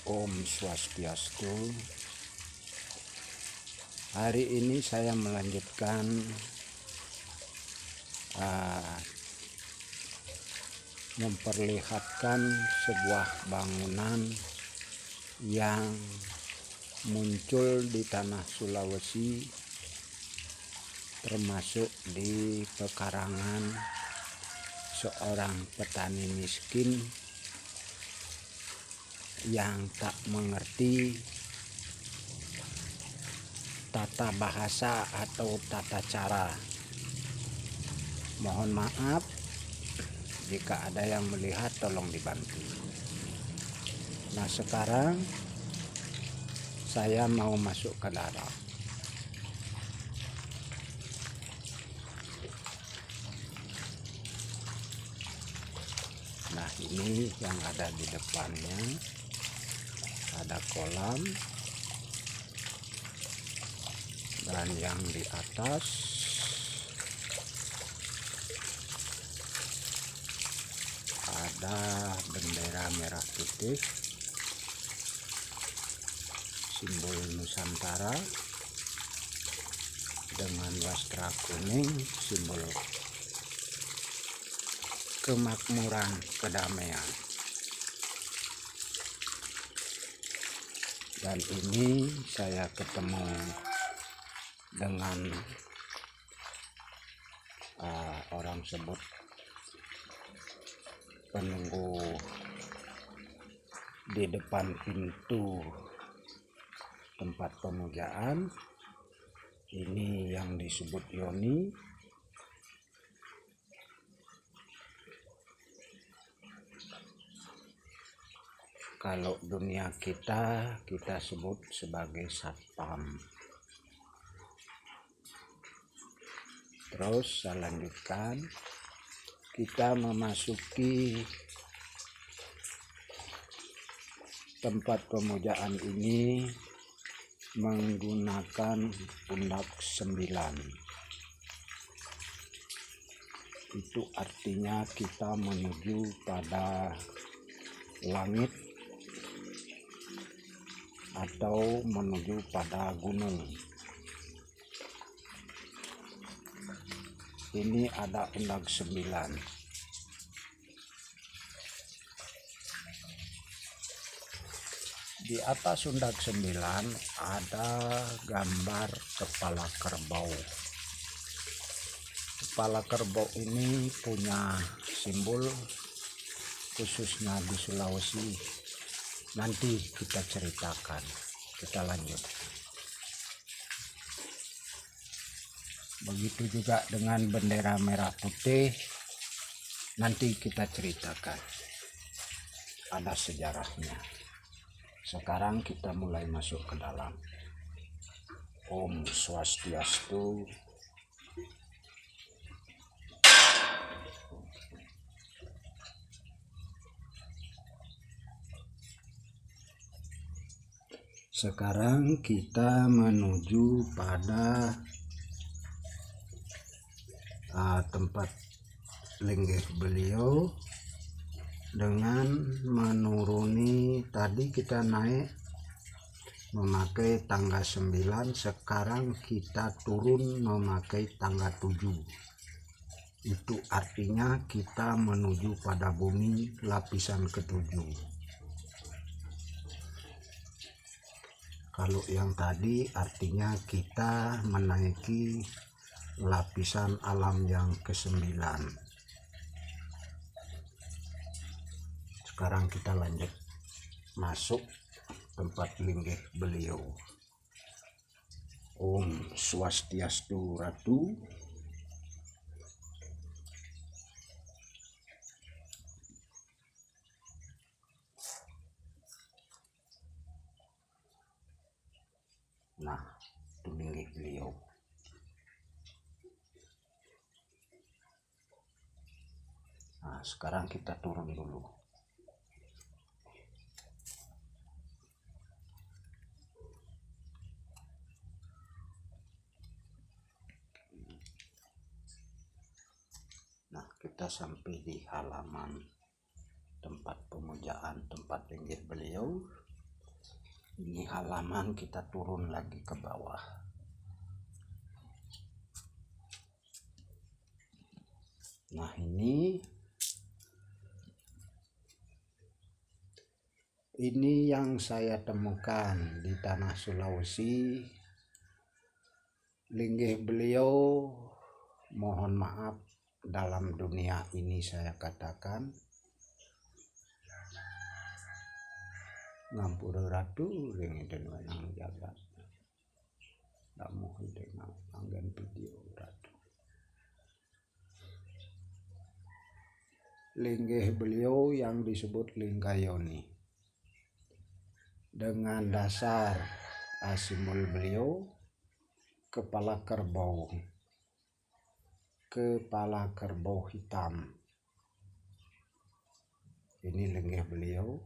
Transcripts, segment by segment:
Om Swastiastu. Hari ini saya melanjutkan memperlihatkan sebuah bangunan yang muncul di tanah Sulawesi, termasuk di pekarangan seorang petani miskin yang tak mengerti tata bahasa atau tata cara. Mohon maaf jika ada yang melihat, tolong dibantu. Nah, sekarang saya mau masuk ke dalam. Nah, ini yang ada di depannya, ada kolam, dan yang di atas ada bendera merah putih, simbol Nusantara, dengan wastra kuning, simbol kemakmuran, kedamaian. Dan ini saya ketemu dengan orang sebut penunggu di depan pintu tempat pemujaan. Ini yang disebut Yoni. Kalau dunia kita sebut sebagai satpam. Terus saya lanjutkan, kita memasuki tempat pemujaan ini menggunakan pundak 9. Itu artinya kita menuju pada langit atau menuju pada gunung. Ini ada pundak 9. Di atas pundak 9 ada gambar kepala kerbau. Kepala kerbau ini punya simbol khususnya di Sulawesi. Nanti kita ceritakan, kita lanjut. Begitu juga dengan bendera merah putih, nanti kita ceritakan, ada sejarahnya. Sekarang kita mulai masuk ke dalam. Om Swastiastu. Sekarang kita menuju pada tempat linggih beliau dengan menuruni. Tadi kita naik memakai tangga 9, sekarang kita turun memakai tangga 7. Itu artinya kita menuju pada bumi lapisan ke-7. Kalau yang tadi artinya kita menaiki lapisan alam yang ke-9. Sekarang kita lanjut masuk tempat linggih beliau. Om Swastiastu Ratu. Nah, itu linggih beliau. Nah, sekarang kita turun dulu. Nah, kita sampai di halaman tempat pemujaan, tempat linggih beliau. Ini halaman, kita turun lagi ke bawah. Nah, ini yang saya temukan di tanah Sulawesi. Linggih beliau, mohon maaf dalam dunia ini saya katakan, ngampura ratu ring dan wenang jagat. Damu dengan anggan video ratu. Linggih beliau yang disebut Linggayoni. Dengan dasar simbol beliau kepala kerbau hitam. Ini linggih beliau.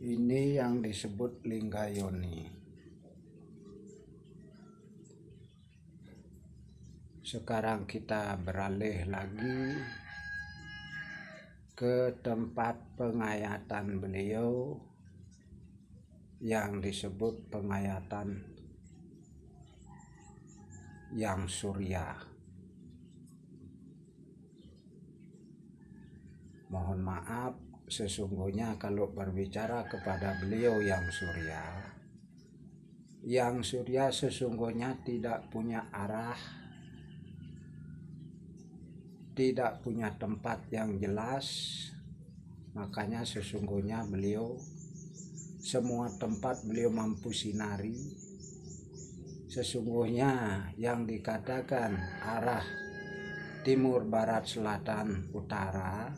Ini yang disebut Linggayoni. Sekarang kita beralih lagi ke tempat pengayatan beliau yang disebut pengayatan Yang Surya. Mohon maaf, sesungguhnya kalau berbicara kepada beliau Yang Surya sesungguhnya tidak punya arah, tidak punya tempat yang jelas. Makanya sesungguhnya beliau semua tempat beliau mampu sinari. Sesungguhnya yang dikatakan arah timur, barat, selatan, utara,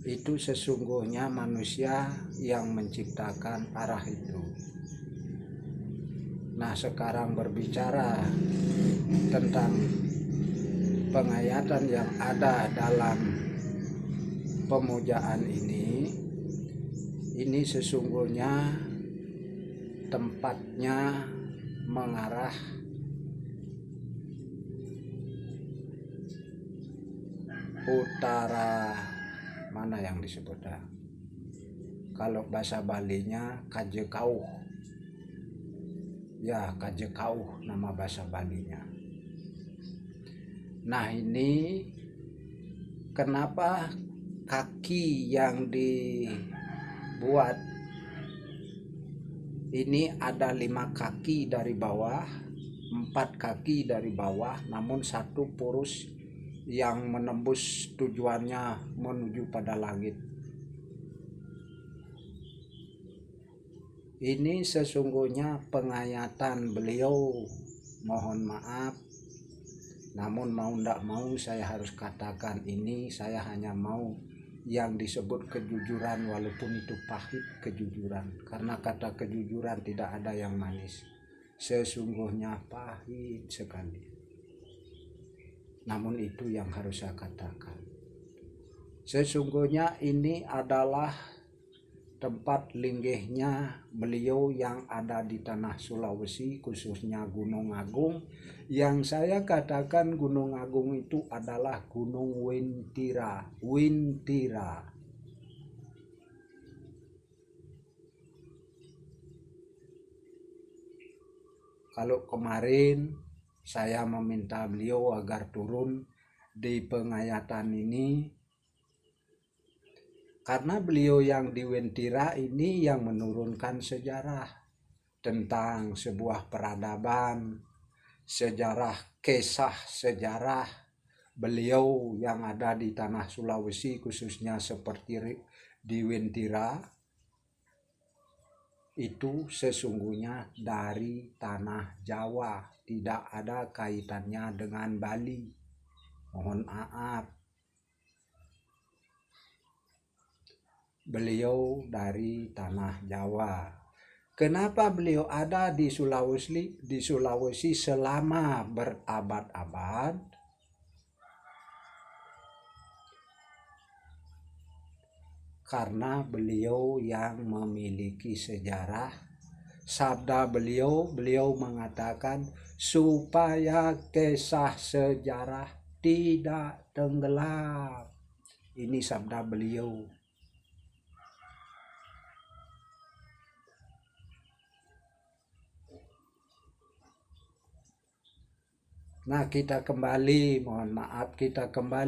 itu sesungguhnya manusia yang menciptakan arah itu. Nah, sekarang berbicara tentang pengayatan yang ada dalam pemujaan ini sesungguhnya tempatnya mengarah utara. Mana yang disebut? Kalau bahasa Balinya Kajekauh. Ya, Kajekauh nama bahasa Balinya. Nah, ini kenapa kaki yang dibuat ini ada 5 kaki dari bawah, 4 kaki dari bawah, namun 1 purus yang menembus tujuannya menuju pada langit. Ini sesungguhnya pengayatan beliau, mohon maaf. Namun mau tidak mau saya harus katakan ini, saya hanya mau yang disebut kejujuran, walaupun itu pahit kejujuran. Karena kata kejujuran tidak ada yang manis. Sesungguhnya pahit sekali. Namun itu yang harus saya katakan. Sesungguhnya ini adalah tempat linggihnya beliau yang ada di tanah Sulawesi, khususnya Gunung Agung. Yang saya katakan Gunung Agung itu adalah Gunung Wintira. Kalau kemarin saya meminta beliau agar turun di pengayatan ini, karena beliau yang di Wintira ini yang menurunkan sejarah tentang sebuah peradaban, kisah sejarah beliau yang ada di tanah Sulawesi, khususnya seperti di Wintira, itu sesungguhnya dari tanah Jawa, tidak ada kaitannya dengan Bali. Mohon maaf. Beliau dari tanah Jawa. Kenapa beliau ada di Sulawesi selama berabad-abad? karena beliau yang memiliki sejarah. Sabda beliau mengatakan supaya kisah sejarah tidak tenggelam. Ini sabda beliau. Nah, kita kembali, mohon maaf, kita kembali